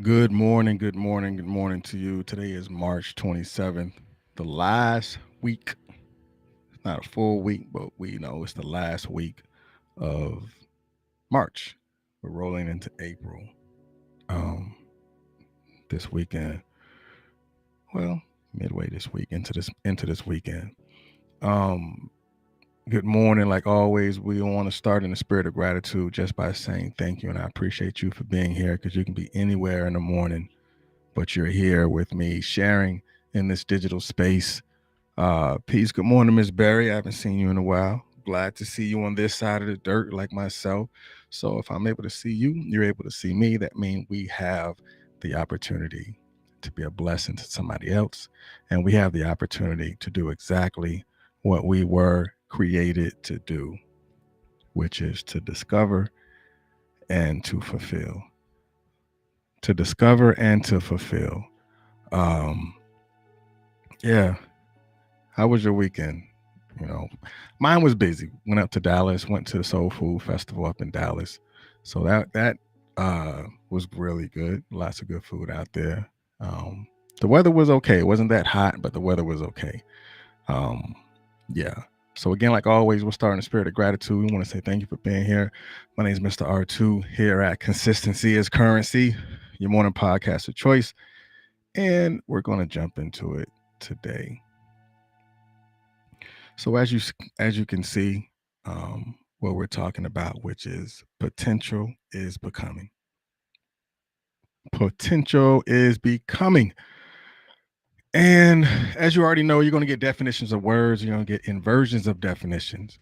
Good morning, good morning, good morning to you. Today is March 27th, the last week. It's not a full week, but we know it's the last week of March. We're rolling into April. Um, this weekend, well, midway this week into this weekend. Um, Good morning. Like always, we want to start in the spirit of gratitude just by saying thank you, and I appreciate you for being here because you can be anywhere in the morning but you're here with me sharing in this digital space. Peace. Good morning, Miss Barry. I haven't seen you in a while. Glad to see you on this side of the dirt, like myself. So if I'm able to see you, you're able to see me. That means we have the opportunity to be a blessing to somebody else, and we have the opportunity to do exactly what we were created to do, which is to discover and to fulfill. To discover and to fulfill. Um, yeah, How was your weekend? You know, mine was busy. Went up to Dallas, went to the Soul Food Festival up in Dallas. So that was really good. Lots of good food out there. Um, the weather was okay. It wasn't that hot, but the weather was okay. Um, yeah. So again, like always, we'll start in the spirit of gratitude. We want to say thank you for being here. My name is Mr. R2 here at Consistency is Currency, your morning podcast of choice, and we're going to jump into it today. So as you can see, what we're talking about, which is potential is becoming. Potential is becoming. And as you already know, you're going to get definitions of words. You're going to get inversions of definitions.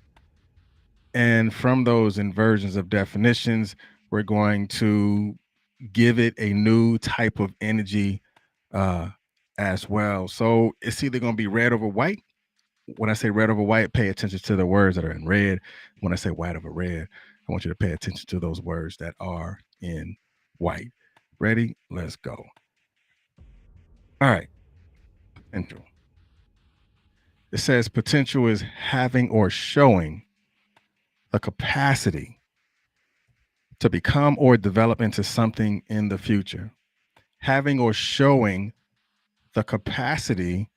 And from those inversions of definitions, we're going to give it a new type of energy uh, as well. So it's either going to be red over white. When I say red over white, pay attention to the words that are in red. When I say white over red, I want you to pay attention to those words that are in white. Ready? Let's go. All right. Potential. It says potential is having or showing the capacity to become or develop into something in the future. Having or showing the capacity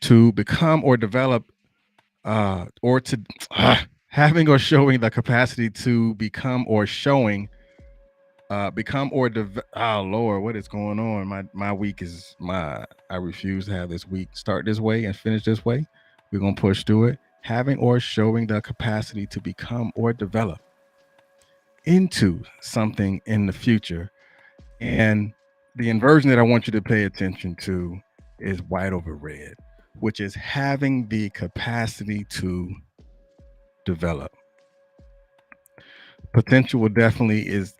to become or develop or to having or showing the capacity to become or oh Lord, what is going on? My week is my I refuse to have this week start this way and finish this way. We're gonna push through it. Having or showing the capacity to become or develop into something in the future. And the inversion that I want you to pay attention to is white over red, which is having the capacity to develop. Potential will definitely is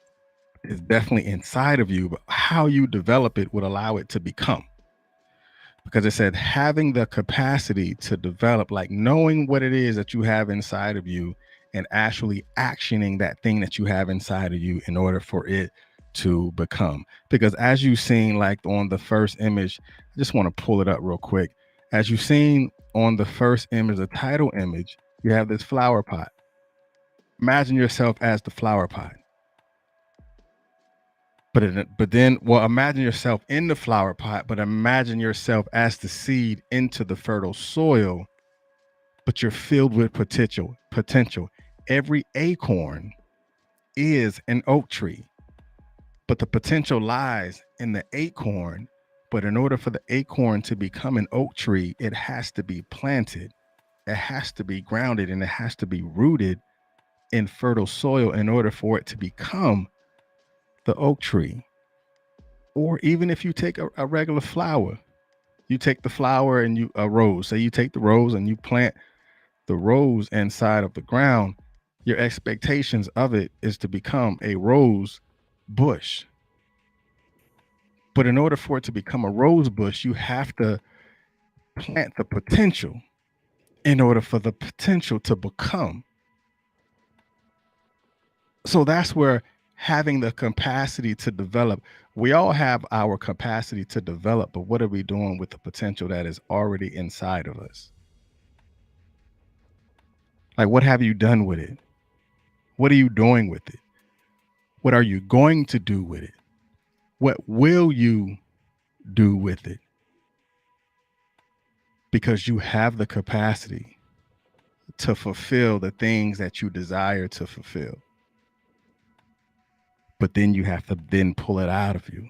definitely inside of you, but how you develop it would allow it to become. Because it said having the capacity to develop, like knowing what it is that you have inside of you and actually actioning that thing that you have inside of you in order for it to become. Because as you've seen, like on the first image, I just want to pull it up real quick. As you've seen on the first image, the title image, you have this flower pot. Imagine yourself as the flower pot. But then, well, imagine yourself in the flower pot, but imagine yourself as the seed into the fertile soil, but you're filled with potential. Potential. Every acorn is an oak tree, but the potential lies in the acorn. But in order for the acorn to become an oak tree, it has to be planted, it has to be grounded, and it has to be rooted in fertile soil in order for it to become the oak tree. Or even if you take a regular flower, you take the flower and you a rose. Say you take the rose and you plant the rose inside of the ground. Your expectations of it is to become a rose bush. But in order for it to become a rose bush, you have to plant the potential in order for the potential to become. So that's where having the capacity to develop, we all have our capacity to develop, but what are we doing with the potential that is already inside of us? Like, what have you done with it? What are you doing with it? What are you going to do with it? What will you do with it? Because you have the capacity to fulfill the things that you desire to fulfill. But then you have to then pull it out of you.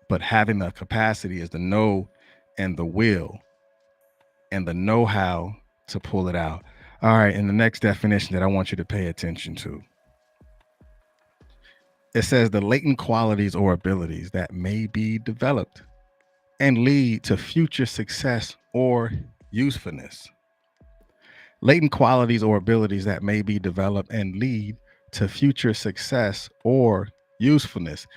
But having the capacity is the know and the will and the know-how to pull it out. All right, and the next definition that I want you to pay attention to. It says the latent qualities or abilities that may be developed and lead to future success or usefulness. Latent qualities or abilities that may be developed and lead to future success or usefulness.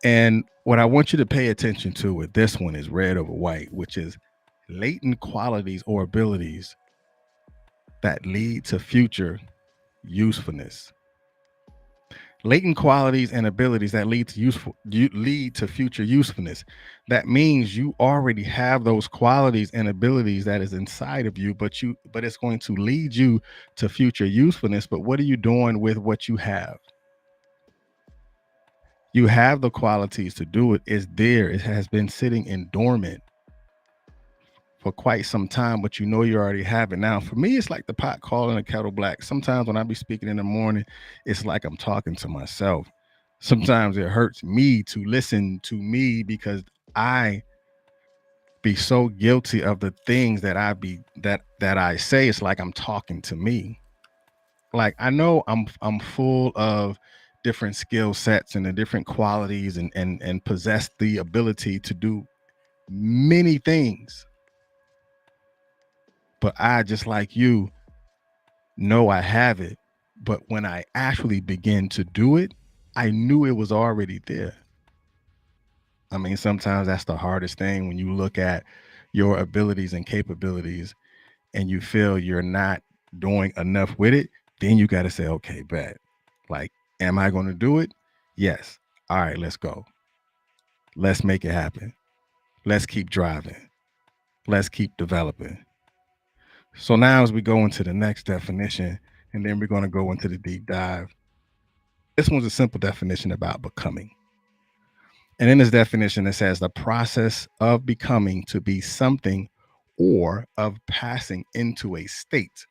And what I want you to pay attention to with this one is red over white, which is latent qualities or abilities that lead to future usefulness. Latent qualities and abilities that lead to future usefulness. That means you already have those qualities and abilities that is inside of you, but it's going to lead you to future usefulness. But what are you doing with what you have? You have the qualities to do it. It's there. It has been sitting in dormant for quite some time, but you know you already have it. Now, for me, it's like the pot calling the kettle black. Sometimes when I be speaking in the morning, it's like I'm talking to myself. Sometimes it hurts me to listen to me because I be so guilty of the things that I say. It's like I'm talking to me. Like I know I'm full of different skill sets and the different qualities and possess the ability to do many things. But I, just like you, know I have it. But when I actually begin to do it, I knew it was already there. I mean, sometimes that's the hardest thing when you look at your abilities and capabilities and you feel you're not doing enough with it. Then you got to say, okay, bet. Like, am I going to do it? Yes. All right, let's go. Let's make it happen. Let's keep driving. Let's keep developing. So now, as we go into the next definition, and then we're going to go into the deep dive. This one's a simple definition about becoming. And in this definition, it says the process of becoming to be something or of passing into a state.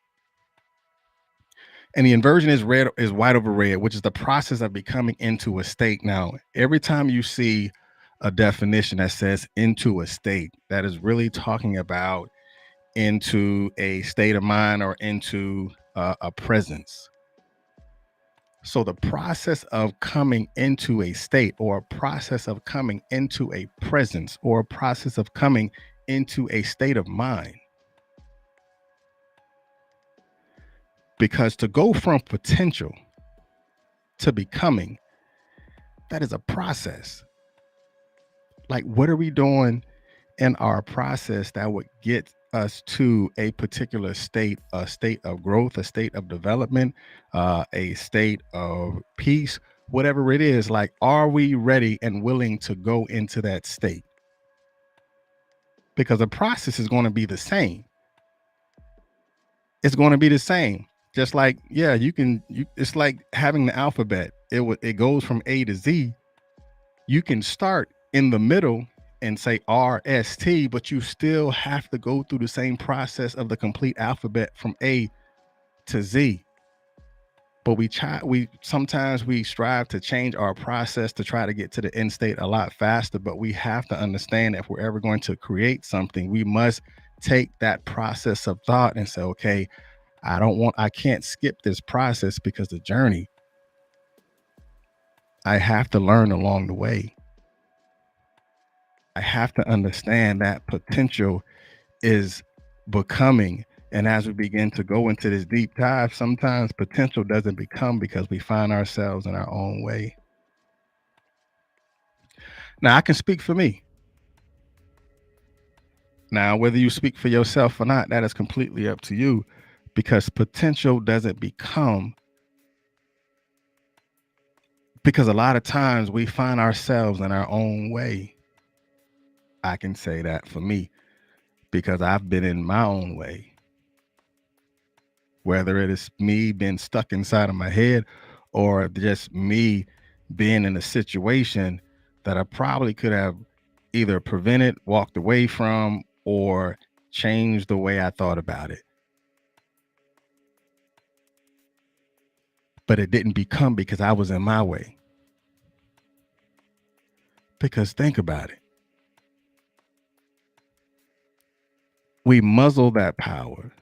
And the inversion is white over red, which is the process of becoming into a state. Now, every time you see a definition that says into a state, that is really talking about into a state of mind or into a presence. So the process of coming into a state or a process of coming into a presence or a process of coming into a state of mind. Because to go from potential to becoming, that is a process. Like, what are we doing in our process that would get us to a particular state, a state of growth, a state of development, a state of peace, whatever it is? Like, are we ready and willing to go into that state? Because the process is going to be the same. It's going to be the same. Just like, yeah, it's like having the alphabet. It goes from A to Z. You can start in the middle and say RST, but you still have to go through the same process of the complete alphabet from A to Z. But sometimes we strive to change our process to try to get to the end state a lot faster. But we have to understand that if we're ever going to create something, we must take that process of thought and say, okay, I can't skip this process, because the journey, I have to learn along the way. I have to understand that potential is becoming. And as we begin to go into this deep dive, sometimes potential doesn't become because we find ourselves in our own way. Now, I can speak for me. Now, whether you speak for yourself or not, that is completely up to you, because potential doesn't become, because a lot of times we find ourselves in our own way. I can say that for me, because I've been in my own way. Whether it is me being stuck inside of my head or just me being in a situation that I probably could have either prevented, walked away from, or changed the way I thought about it. But it didn't become because I was in my way. Because think about it. We muzzle that power,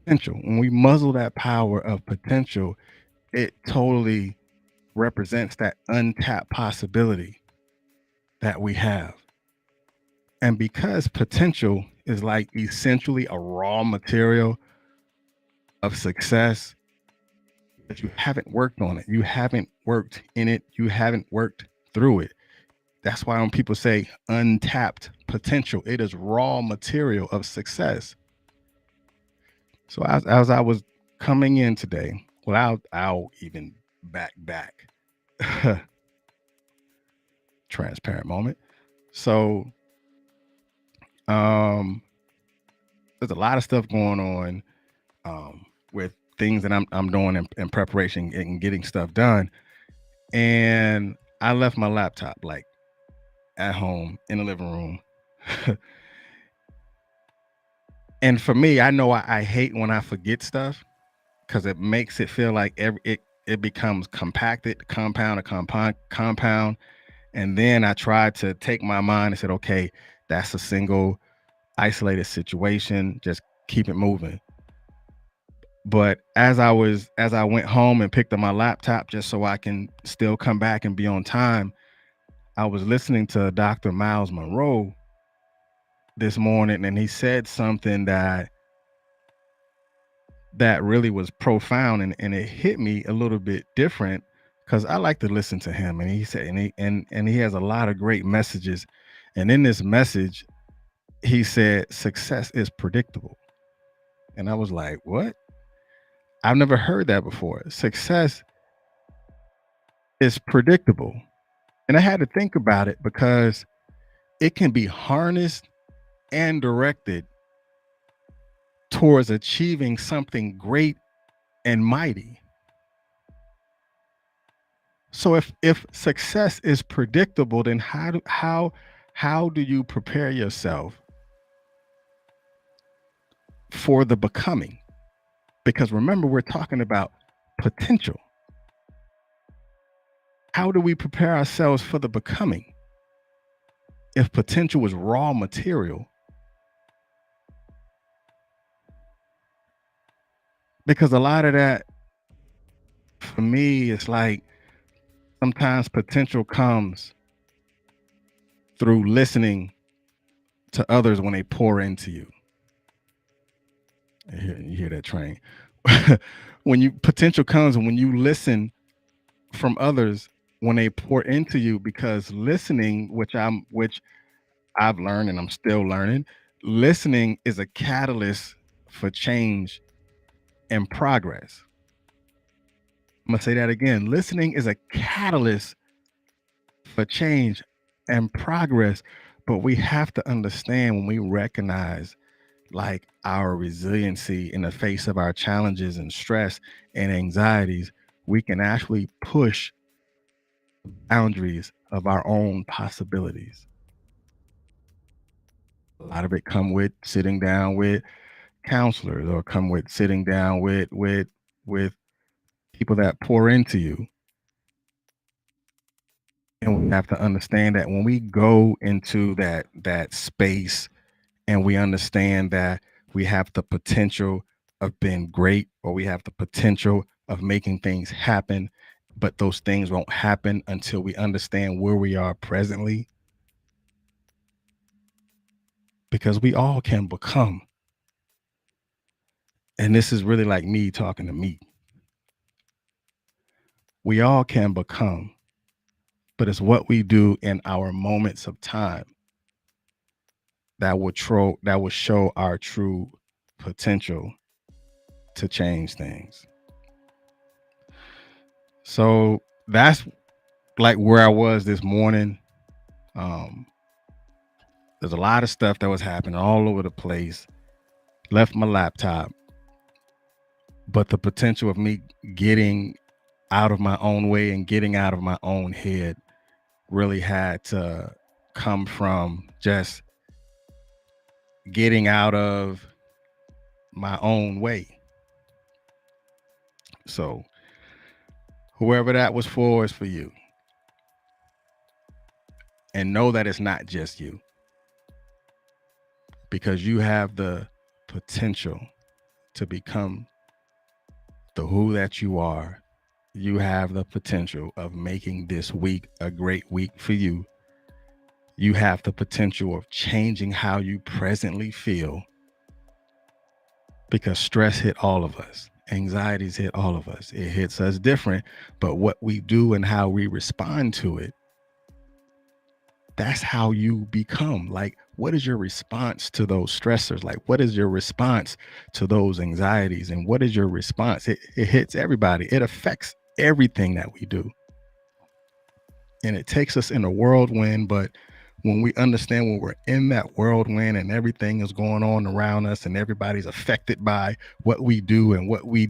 potential. When we muzzle that power of potential, it totally represents that untapped possibility that we have. And because potential is like essentially a raw material of success, but you haven't worked on it, you haven't worked in it, you haven't worked through it. That's why when people say untapped potential, it is raw material of success. So as I was coming in today, well, I'll even back transparent moment. So there's a lot of stuff going on with things that I'm doing in preparation and getting stuff done. And I left my laptop like at home in the living room. And for me, I know I hate when I forget stuff because it makes it feel like it becomes compacted, compound. And then I tried to take my mind and said, okay, that's a single isolated situation. Just keep it moving. But as I went home and picked up my laptop just so I can still come back and be on time, I was listening to Dr. Miles Monroe this morning, and he said something that really was profound, and it hit me a little bit different because I like to listen to him. And he said, and he has a lot of great messages. And in this message, he said, success is predictable. And I was like, what? I've never heard that before. Success is predictable. And I had to think about it because it can be harnessed and directed towards achieving something great and mighty. So if success is predictable, then how do you prepare yourself for the becoming? Because remember, we're talking about potential. How do we prepare ourselves for the becoming if potential is raw material? Because a lot of that, for me, it's like sometimes potential comes through listening to others when they pour into you. You hear that train. When potential comes when you listen from others when they pour into you, because listening, which I've learned and I'm still learning, listening is a catalyst for change and progress. I'm gonna say that again. Listening is a catalyst for change and progress. But we have to understand, when we recognize like our resiliency in the face of our challenges and stress and anxieties, we can actually push boundaries of our own possibilities. A lot of it come with sitting down with counselors, or come with sitting down with people that pour into you. And we have to understand that when we go into that space and we understand that we have the potential of being great, or we have the potential of making things happen, but those things won't happen until we understand where we are presently, because we all can become. And this is really like me talking to me. We all can become, but it's what we do in our moments of time that will show our true potential to change things. So that's like where I was this morning. There's a lot of stuff that was happening all over the place. Left my laptop, but the potential of me getting out of my own way and getting out of my own head really had to come from just getting out of my own way. So, whoever that was for is for you. And know that it's not just you, because you have the potential to become the who that you are. You have the potential of making this week a great week for you. You have the potential of changing how you presently feel, because stress hit all of us. Anxieties hit all of us. It hits us different, but what we do and how we respond to it, that's how you become. Like, what is your response to those stressors? Like, what is your response to those anxieties? And what is your response? It hits everybody. It affects everything that we do. And it takes us in a whirlwind, but when we understand when we're in that whirlwind and everything is going on around us and everybody's affected by what we do and what we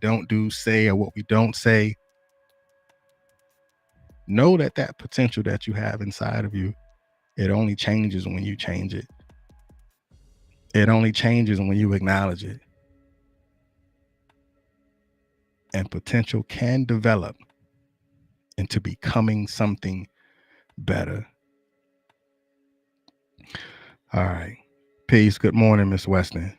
don't do, say, or what we don't say, know that that potential that you have inside of you, it only changes when you change it. It only changes when you acknowledge it. And potential can develop into becoming something better. All right. Peace. Good morning, Miss Weston.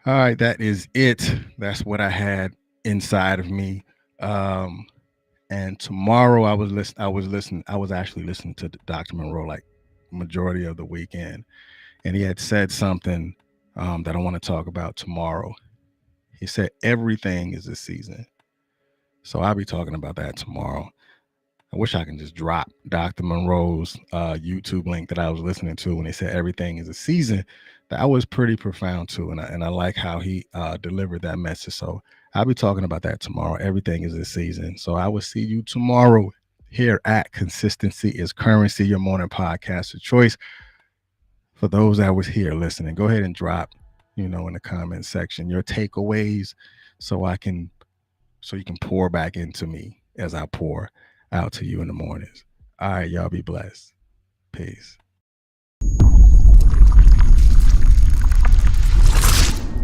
All right, that is it. That's what I had inside of me. Um, and tomorrow I was listening. I was actually listening to Dr. Monroe like majority of the weekend, and he had said something that I want to talk about tomorrow. He said everything is a season, so I'll be talking about that tomorrow. I wish I can just drop Dr. Monroe's YouTube link that I was listening to when they said everything is a season. That was pretty profound too, and I like how he delivered that message. So I'll be talking about that tomorrow. Everything is a season. So I will see you tomorrow here at Consistency is Currency, your morning podcast of choice. For those that was here listening, go ahead and drop, in the comment section your takeaways, so you can pour back into me as I pour out to you in the mornings. All right, y'all be blessed. Peace.